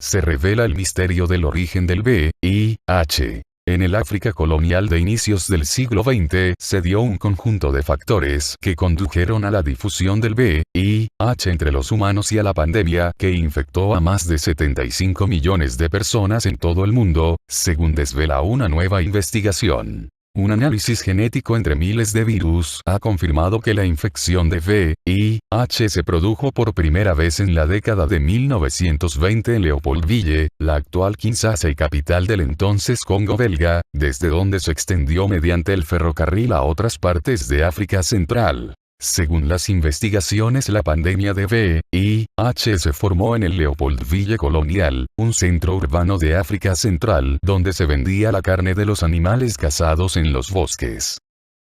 Se revela el misterio del origen del VIH. En el África colonial de inicios del siglo XX, se dio un conjunto de factores que condujeron a la difusión del VIH entre los humanos y a la pandemia que infectó a más de 75 millones de personas en todo el mundo, según desvela una nueva investigación. Un análisis genético entre miles de virus ha confirmado que la infección de VIH se produjo por primera vez en la década de 1920 en Leopoldville, la actual Kinshasa y capital del entonces Congo belga, desde donde se extendió mediante el ferrocarril a otras partes de África Central. Según las investigaciones, la pandemia de VIH se formó en el Leopoldville colonial, un centro urbano de África Central donde se vendía la carne de los animales cazados en los bosques.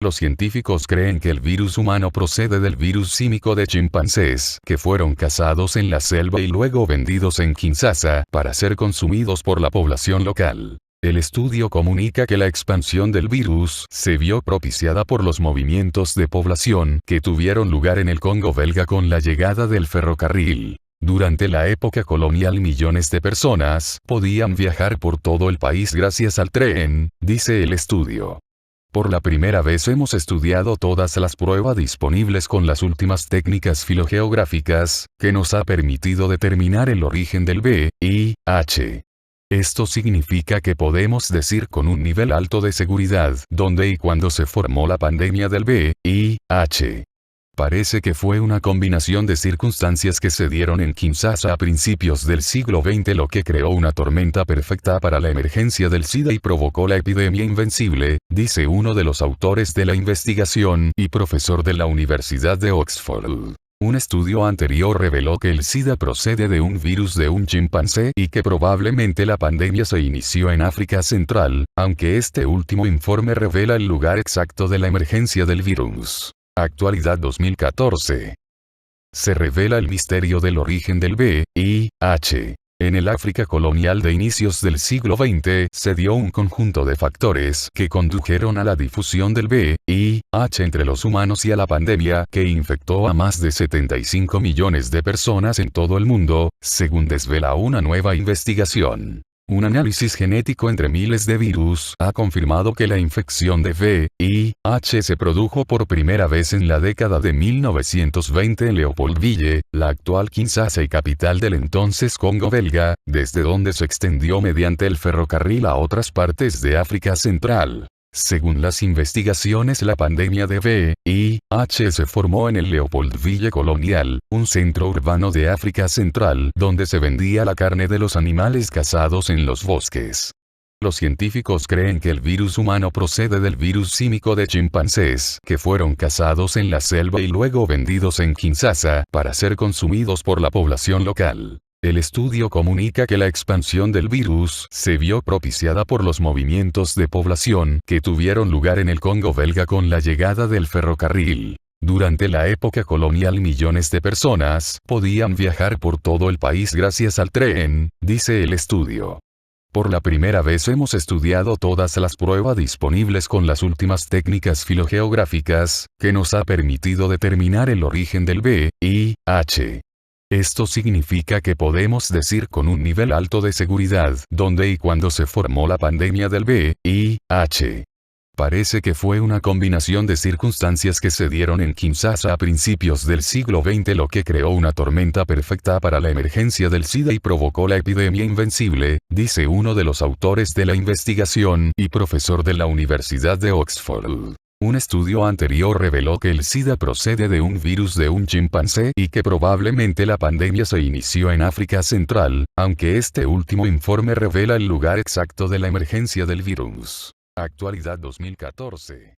Los científicos creen que el virus humano procede del virus símico de chimpancés, que fueron cazados en la selva y luego vendidos en Kinshasa para ser consumidos por la población local. El estudio comunica que la expansión del virus se vio propiciada por los movimientos de población que tuvieron lugar en el Congo belga con la llegada del ferrocarril. Durante la época colonial millones de personas podían viajar por todo el país gracias al tren, dice el estudio. Por la primera vez hemos estudiado todas las pruebas disponibles con las últimas técnicas filogeográficas, que nos ha permitido determinar el origen del VIH. Esto significa que podemos decir con un nivel alto de seguridad dónde y cuándo se formó la pandemia del VIH. Parece que fue una combinación de circunstancias que se dieron en Kinshasa a principios del siglo XX lo que creó una tormenta perfecta para la emergencia del SIDA y provocó la epidemia invencible, dice uno de los autores de la investigación y profesor de la Universidad de Oxford. Un estudio anterior reveló que el SIDA procede de un virus de un chimpancé y que probablemente la pandemia se inició en África Central, aunque este último informe revela el lugar exacto de la emergencia del virus. Actualidad 2014. Se revela el misterio del origen del VIH. En el África colonial de inicios del siglo XX, se dio un conjunto de factores que condujeron a la difusión del VIH entre los humanos y a la pandemia que infectó a más de 75 millones de personas en todo el mundo, según desvela una nueva investigación. Un análisis genético entre miles de virus ha confirmado que la infección de VIH se produjo por primera vez en la década de 1920 en Leopoldville, la actual Kinshasa y capital del entonces Congo belga, desde donde se extendió mediante el ferrocarril a otras partes de África Central. Según las investigaciones, la pandemia de VIH se formó en el Leopoldville colonial, un centro urbano de África Central donde se vendía la carne de los animales cazados en los bosques. Los científicos creen que el virus humano procede del virus símico de chimpancés, que fueron cazados en la selva y luego vendidos en Kinshasa para ser consumidos por la población local. El estudio comunica que la expansión del virus se vio propiciada por los movimientos de población que tuvieron lugar en el Congo belga con la llegada del ferrocarril. Durante la época colonial millones de personas podían viajar por todo el país gracias al tren, dice el estudio. Por la primera vez hemos estudiado todas las pruebas disponibles con las últimas técnicas filogeográficas que nos ha permitido determinar el origen del VIH. Esto significa que podemos decir con un nivel alto de seguridad dónde y cuándo se formó la pandemia del VIH. Parece que fue una combinación de circunstancias que se dieron en Kinshasa a principios del siglo XX lo que creó una tormenta perfecta para la emergencia del SIDA y provocó la epidemia invencible, dice uno de los autores de la investigación y profesor de la Universidad de Oxford. Un estudio anterior reveló que el SIDA procede de un virus de un chimpancé y que probablemente la pandemia se inició en África Central, aunque este último informe revela el lugar exacto de la emergencia del virus. Actualidad 2014.